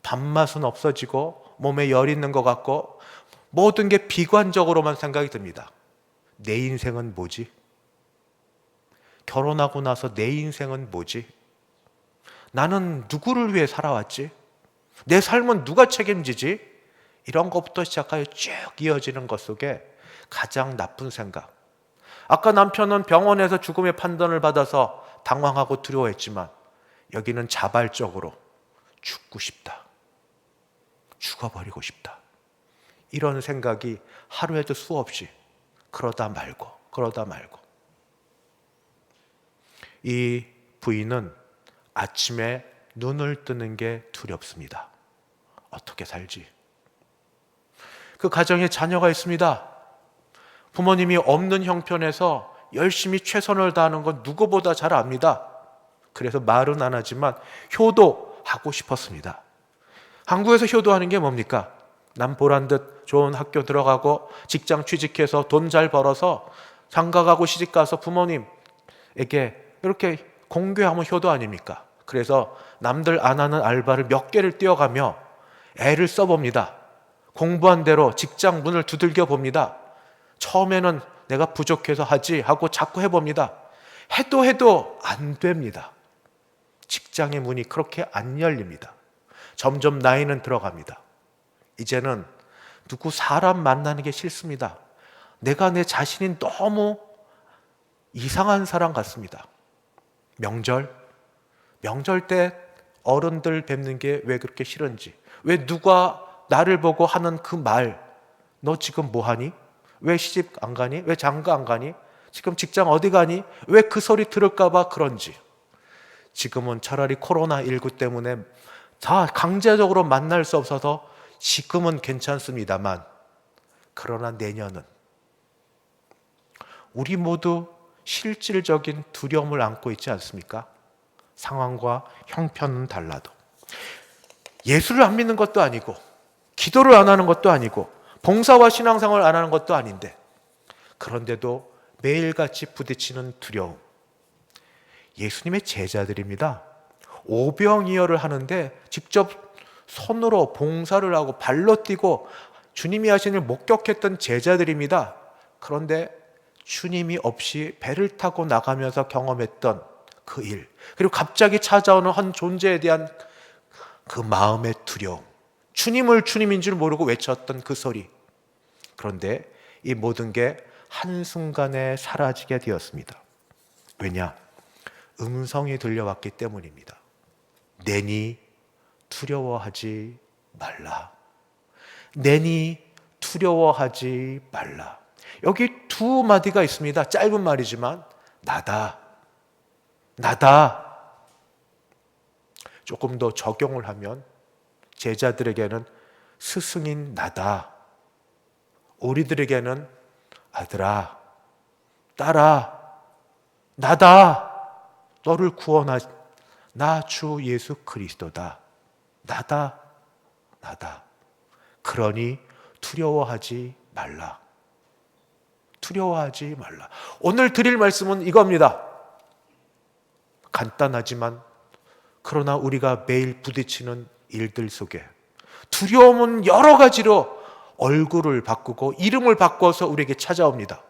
밥맛은 없어지고 몸에 열 있는 것 같고 모든 게 비관적으로만 생각이 듭니다. 내 인생은 뭐지? 결혼하고 나서 내 인생은 뭐지? 나는 누구를 위해 살아왔지? 내 삶은 누가 책임지지? 이런 것부터 시작하여 쭉 이어지는 것 속에 가장 나쁜 생각. 아까 남편은 병원에서 죽음의 판단을 받아서 당황하고 두려워했지만 여기는 자발적으로 죽고 싶다. 죽어버리고 싶다. 이런 생각이 하루에도 수없이 그러다 말고 이 부인은 아침에 눈을 뜨는 게 두렵습니다. 어떻게 살지? 그 가정에 자녀가 있습니다. 부모님이 없는 형편에서 열심히 최선을 다하는 건 누구보다 잘 압니다. 그래서 말은 안 하지만 효도하고 싶었습니다. 한국에서 효도하는 게 뭡니까? 남 보란 듯 좋은 학교 들어가고 직장 취직해서 돈 잘 벌어서 장가가고 시집가서 부모님에게 이렇게 공개하면 효도 아닙니까? 그래서 남들 안 하는 알바를 몇 개를 뛰어가며 애를 써봅니다. 공부한 대로 직장 문을 두들겨 봅니다. 처음에는 내가 부족해서 하지 하고 자꾸 해봅니다. 해도 안 됩니다. 직장의 문이 그렇게 안 열립니다. 점점 나이는 들어갑니다. 이제는 누구 사람 만나는 게 싫습니다. 내가 내 자신이 너무 이상한 사람 같습니다. 명절 때 어른들 뵙는 게 왜 그렇게 싫은지, 왜 누가 나를 보고 하는 그 말, 너 지금 뭐 하니? 왜 시집 안 가니? 왜 장가 안 가니? 지금 직장 어디 가니? 왜 그 소리 들을까 봐 그런지. 지금은 차라리 코로나19 때문에 다 강제적으로 만날 수 없어서 지금은 괜찮습니다만, 그러나 내년은 우리 모두 실질적인 두려움을 안고 있지 않습니까? 상황과 형편은 달라도. 예수를 안 믿는 것도 아니고 기도를 안 하는 것도 아니고 봉사와 신앙생활을 안 하는 것도 아닌데, 그런데도 매일같이 부딪히는 두려움. 예수님의 제자들입니다. 오병이어를 하는데 직접 손으로 봉사를 하고 발로 뛰고 주님이 하신 일 목격했던 제자들입니다. 그런데 주님이 없이 배를 타고 나가면서 경험했던 그 일, 그리고 갑자기 찾아오는 한 존재에 대한 그 마음의 두려움, 주님을 주님인 줄 모르고 외쳤던 그 소리. 그런데 이 모든 게 한순간에 사라지게 되었습니다. 왜냐? 음성이 들려왔기 때문입니다. 내니 두려워하지 말라. 내니 두려워하지 말라. 여기 두 마디가 있습니다. 짧은 말이지만 나다. 조금 더 적용을 하면 제자들에게는 스승인 나다. 우리들에게는 아들아, 딸아, 나다. 너를 구원하 나 주 예수 그리스도다. 나다. 나다. 그러니 두려워하지 말라. 두려워하지 말라. 오늘 드릴 말씀은 이겁니다. 간단하지만 그러나 우리가 매일 부딪히는 일들 속에 두려움은 여러 가지로 얼굴을 바꾸고 이름을 바꿔서 우리에게 찾아옵니다.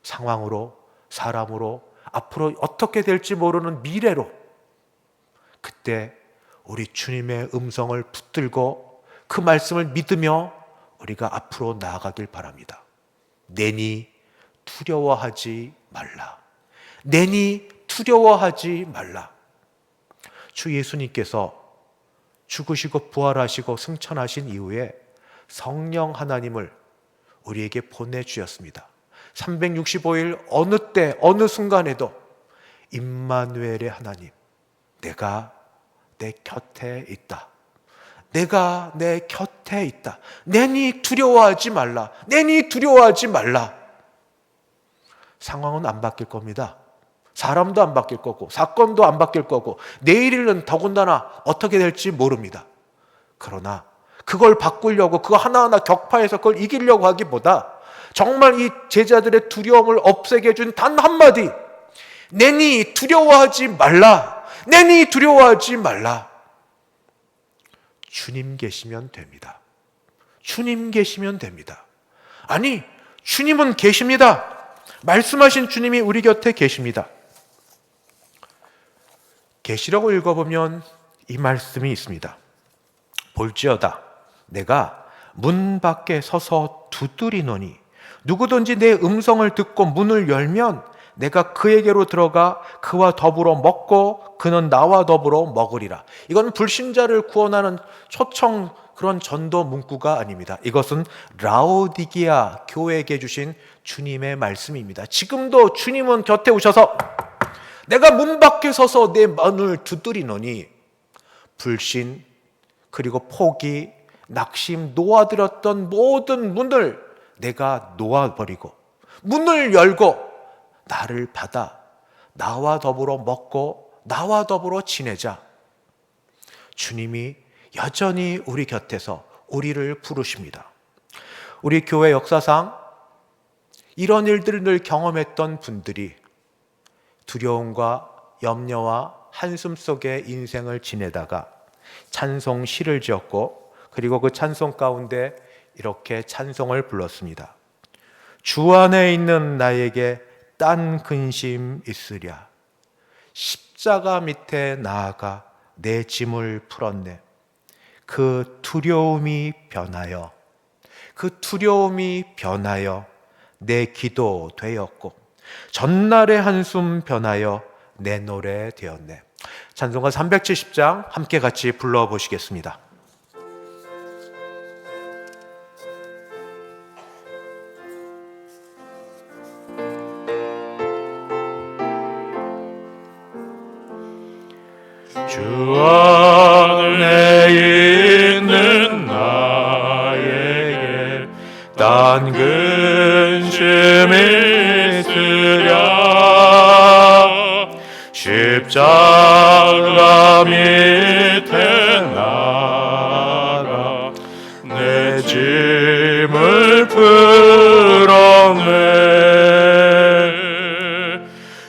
상황으로, 사람으로, 앞으로 어떻게 될지 모르는 미래로. 그때 우리 주님의 음성을 붙들고 그 말씀을 믿으며 우리가 앞으로 나아가길 바랍니다. 내니 두려워하지 말라. 내니 두려워하지 말라. 주 예수님께서 죽으시고 부활하시고 승천하신 이후에 성령 하나님을 우리에게 보내주셨습니다. 365일 어느 때 어느 순간에도 임마누엘의 하나님, 내가 내 곁에 있다. 내가 내 곁에 있다. 내니 두려워하지 말라. 내니 두려워하지 말라. 상황은 안 바뀔 겁니다. 사람도 안 바뀔 거고 사건도 안 바뀔 거고 내일은 더군다나 어떻게 될지 모릅니다. 그러나 그걸 바꾸려고 그거 하나하나 격파해서 그걸 이기려고 하기보다 정말 이 제자들의 두려움을 없애게 해준 단 한마디, 내니 두려워하지 말라. 내니 두려워하지 말라. 주님 계시면 됩니다. 주님 계시면 됩니다. 아니, 주님은 계십니다. 말씀하신 주님이 우리 곁에 계십니다. 계시라고 읽어보면 이 말씀이 있습니다. 볼지어다 내가 문 밖에 서서 두드리노니 누구든지 내 음성을 듣고 문을 열면 내가 그에게로 들어가 그와 더불어 먹고 그는 나와 더불어 먹으리라. 이건 불신자를 구원하는 초청 그런 전도 문구가 아닙니다. 이것은 라오디게아 교회에게 주신 주님의 말씀입니다. 지금도 주님은 곁에 오셔서 내가 문 밖에 서서 내 문을 두드리노니 불신 그리고 포기, 낙심, 놓아들었던 모든 문을 내가 놓아버리고 문을 열고 나를 받아 나와 더불어 먹고 나와 더불어 지내자. 주님이 여전히 우리 곁에서 우리를 부르십니다. 우리 교회 역사상 이런 일들을 늘 경험했던 분들이 두려움과 염려와 한숨 속에 인생을 지내다가 찬송 시를 지었고 그리고 그 찬송 가운데 이렇게 찬송을 불렀습니다. 주 안에 있는 나에게 딴 근심 있으랴. 십자가 밑에 나아가 내 짐을 풀었네. 그 두려움이 변하여 내 기도 되었고 전날의 한숨 변하여 내 노래 되었네. 찬송가 370장 함께 같이 불러보시겠습니다.
주 안에 있는 나에게 딴 근심이 있으랴. 십자가 밑에 나가 내 짐을 풀었네.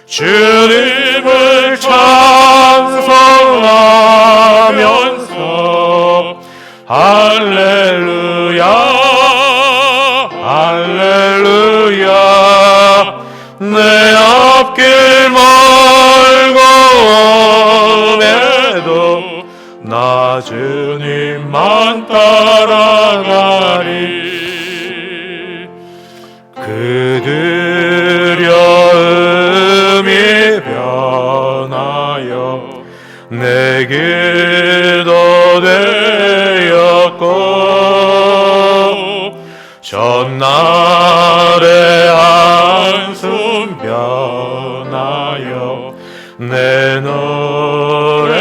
주님을 찬송하면서 할렐루야 할렐루야. 내 앞길 멀고 엄해도 나 주님만 따라가리. 그 두려움이 변하여 내 기도 되었고 전날의 한숨 변하여 내 노래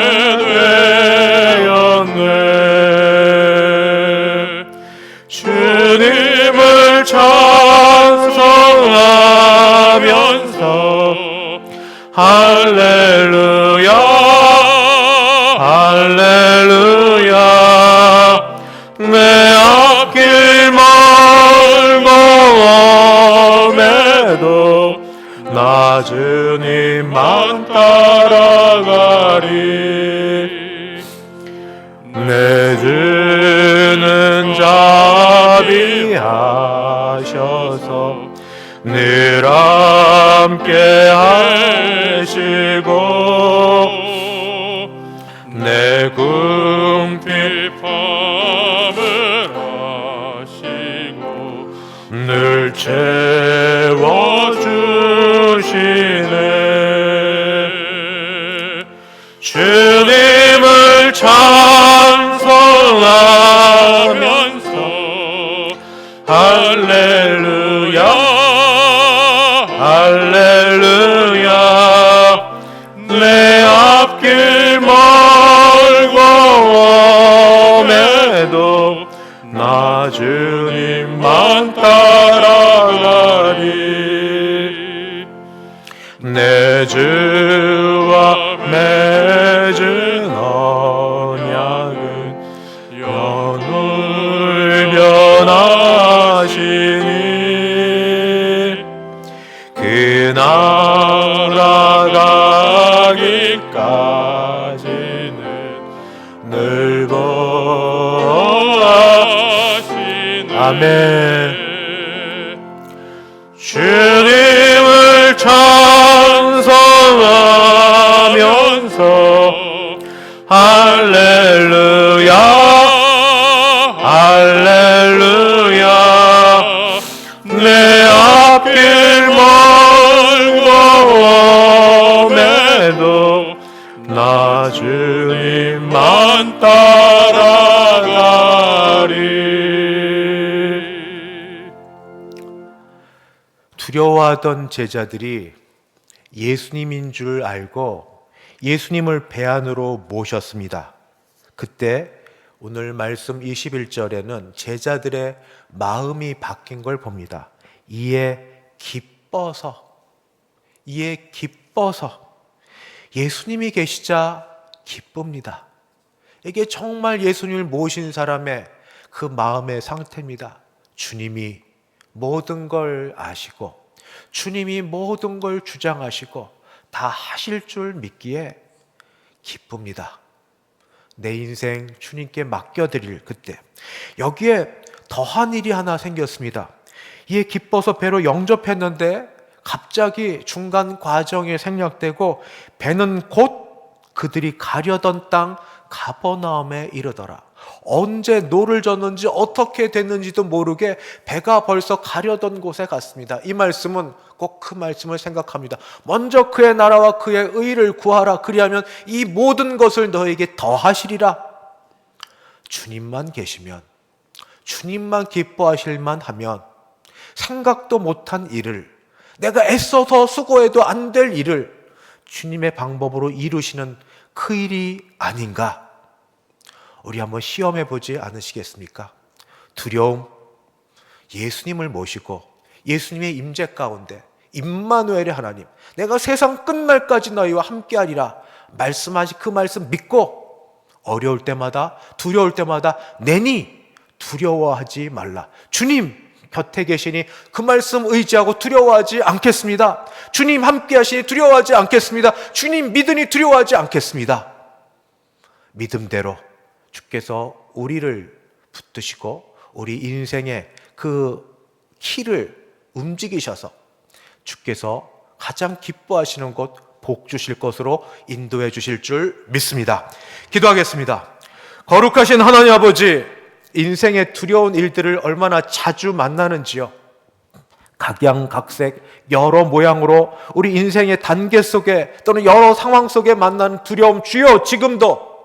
되었네. 주 주님을 찬송하면서 할렐루야 할렐루야 내 앞길 멀고 험해도 나 주님만 따라가리 내 주는 자비하셔서 늘 함께 하시고 내 궁핍함을 하시고 늘 채워주시네 주님을 찬송하면서 할렐루야 할렐루야 내 앞길 멀고 험해도 나 주님만 따라가리 내 주와 맺은 언약은 영을 변하시니 그 나라 가기까지는 늘 보호하시네 아멘 주님을 찬송하면서 할렐루야 할렐루야 내 앞길 멀고 험해도 나 주님만 따라가리
두려워하던 제자들이 예수님인 줄 알고 예수님을 배 안으로 모셨습니다. 그때 오늘 말씀 21절에는 제자들의 마음이 바뀐 걸 봅니다. 이에 기뻐서 예수님이 계시자 기쁩니다. 이게 정말 예수님을 모신 사람의 그 마음의 상태입니다. 주님이 모든 걸 아시고 주님이 모든 걸 주장하시고 다 하실 줄 믿기에 기쁩니다. 내 인생 주님께 맡겨드릴 그때 여기에 더한 일이 하나 생겼습니다. 이에 기뻐서 배로 영접했는데 갑자기 중간 과정이 생략되고 배는 곧 그들이 가려던 땅 가버나움에 이르더라. 언제 노를 졌는지 어떻게 됐는지도 모르게 배가 벌써 가려던 곳에 갔습니다. 이 말씀은 꼭 그 말씀을 생각합니다. 먼저 그의 나라와 그의 의를 구하라. 그리하면 이 모든 것을 너에게 더하시리라. 주님만 계시면, 주님만 기뻐하실만 하면 생각도 못한 일을, 내가 애써서 수고해도 안 될 일을 주님의 방법으로 이루시는 그 일이 아닌가? 우리 한번 시험해 보지 않으시겠습니까? 두려움, 예수님을 모시고 예수님의 임재 가운데 임마누엘의 하나님, 내가 세상 끝날까지 너희와 함께하리라 말씀하시 그 말씀 믿고 어려울 때마다 두려울 때마다 내니 두려워하지 말라. 주님 곁에 계시니 그 말씀 의지하고 두려워하지 않겠습니다. 주님 함께 하시니 두려워하지 않겠습니다. 주님 믿으니 두려워하지 않겠습니다. 믿음대로 주께서 우리를 붙드시고 우리 인생의 그 키를 움직이셔서 주께서 가장 기뻐하시는 곳 복 주실 것으로 인도해 주실 줄 믿습니다. 기도하겠습니다. 거룩하신 하나님 아버지, 인생의 두려운 일들을 얼마나 자주 만나는지요. 각양각색 여러 모양으로 우리 인생의 단계 속에 또는 여러 상황 속에 만나는 두려움, 주여 지금도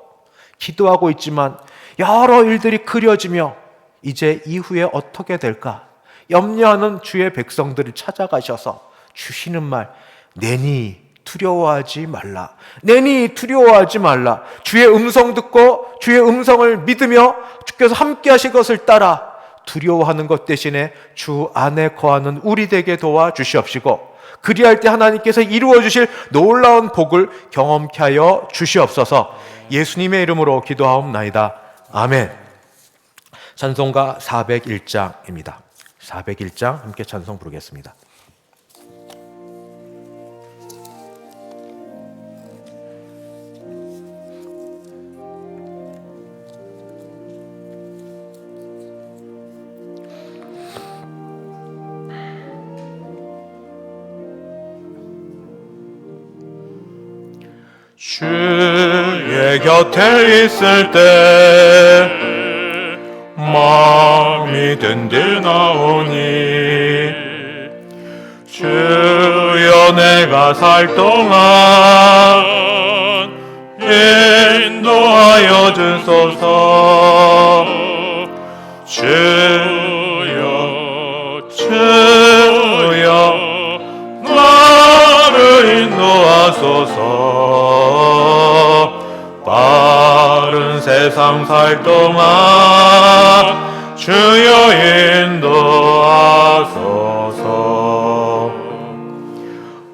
기도하고 있지만 여러 일들이 그려지며 이제 이후에 어떻게 될까 염려하는 주의 백성들을 찾아가셔서 주시는 말, 내니 두려워하지 말라. 내니 두려워하지 말라. 주의 음성 듣고 주의 음성을 믿으며 주께서 함께 하실 것을 따라 두려워하는 것 대신에 주 안에 거하는 우리 되게 도와주시옵시고, 그리할 때 하나님께서 이루어 주실 놀라운 복을 경험케 하여 주시옵소서. 예수님의 이름으로 기도하옵나이다. 아멘. 찬송가 401장입니다. 401장 함께 찬송 부르겠습니다.
주의 곁에 있을 때 마음이 든든하오니, 주여 내가 살 동안 인도하여 주소서. 주여 나를 인도하소서. 바른 세상 살 동안 주여 인도하소서.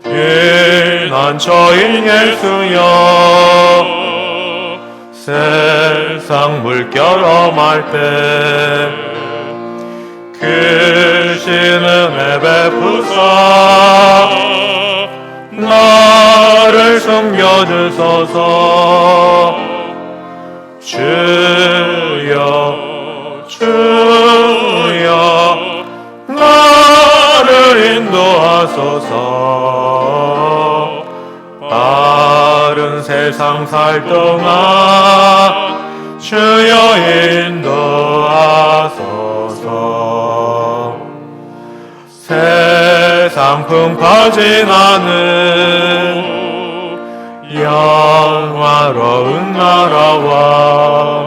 피난처인 예수여, 세상 물결 험할 때 크신 은혜 베푸사 나를 숨겨주소서. 주여 나를 인도하소서. 바른 세상 살 동안 주여 인도하소서. 세상 풍파진 않은 영화로운 나라와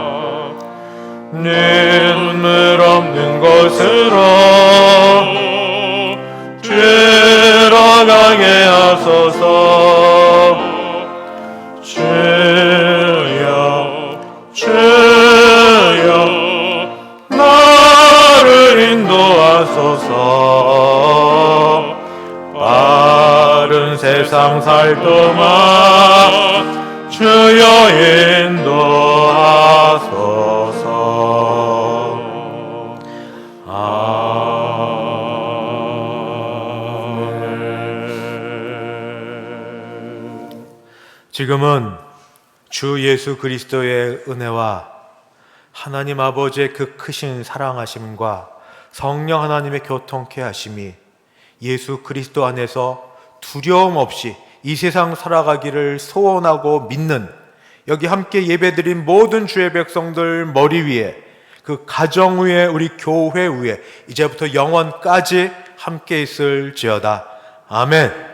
눈물 없는 곳으로 들어가게 하소서. 주여 나를 인도하소서. 바른 세상 살 동안 주여 인도하소서. 아멘.
지금은 주 예수 그리스도의 은혜와 하나님 아버지의 그 크신 사랑하심과 성령 하나님의 교통케 하심이 예수 그리스도 안에서 두려움 없이 이 세상 살아가기를 소원하고 믿는 여기 함께 예배드린 모든 주의 백성들 머리 위에, 그 가정 위에, 우리 교회 위에 이제부터 영원까지 함께 있을지어다. 아멘.